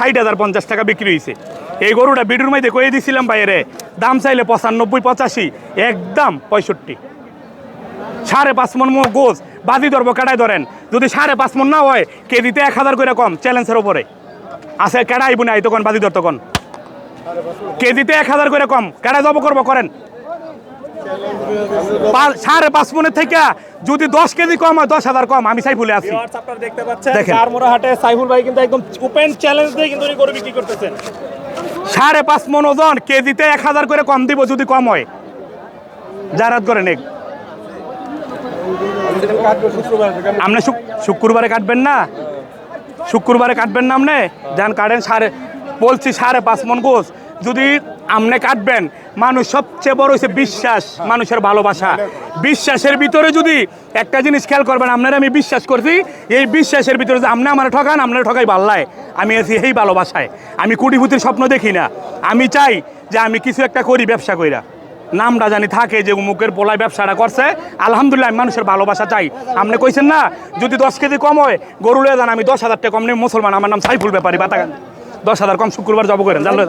60,050 টাকা বিক্রি হয়েছে। এই গরুটা ভিডিওর মধ্যে কয়ে দিছিলাম বাইরে, দাম চাইলে 95-85, একদম 65। 5.5 মন গোস বাজি ধরবো, কাটাই ধরেন। যদি 5.5 মন না হয়, কেজিতে 1000 করে কম, চ্যালেঞ্জের ওপরে আছে। কেডা আইব না তখন বাজি ধর, তখন কেজিতে 1000 করে কম, কেডা জব করবো করেন। 5.5 মনের থেকে যদি 10 কেজি কম হয়, 10,000 কম, আমি সাইফুলে আছি। আপনারা দেখতে পাচ্ছেন কারমোড়া হাটে সাইফুল ভাই কিন্তু একদম ওপেন চ্যালেঞ্জ দিয়ে কিন্তু গরু বিক্রি করতেছেন। 5.5 মন ওজন, কেজিতে 1000 করে কম দিব যদি কম হয়। জারাত করেন এক আপনি শুক্রবারে কাটবেন না, শুক্রবারে কাটবেন না আপনি যান কাটেন। বলছি 5.5 মন গোস যদি আপনি কাটবেন, মানুষ সবচেয়ে বড় হচ্ছে বিশ্বাস, মানুষের ভালোবাসা। বিশ্বাসের ভিতরে যদি একটা জিনিস খেয়াল করবেন, আপনারা আমি বিশ্বাস করছি, এই বিশ্বাসের ভিতরে যে আপনি আমার ঠকান, আপনার ঠকাই ভাল্লায়, আমি আছি এই ভালোবাসায়। আমি কোটিপতির স্বপ্ন দেখি না, আমি চাই যে আমি কিছু একটা করি, ব্যবসা কইরা নামটা জানি থাকে যে মুখের পোলায় ব্যবসাটা করছে। আলহামদুলিল্লাহ, আমি মানুষের ভালোবাসা চাই। আপনি কইছেন না যদি 10 কেজি কম হয় গরু লয়ে যান, আমি 10,000 টাকা কম নেই। মুসলমান, আমার নাম সাইফুল ব্যাপারী, বাতাগান। 10,000 কম শুক্রবার জব করেন, জানলো।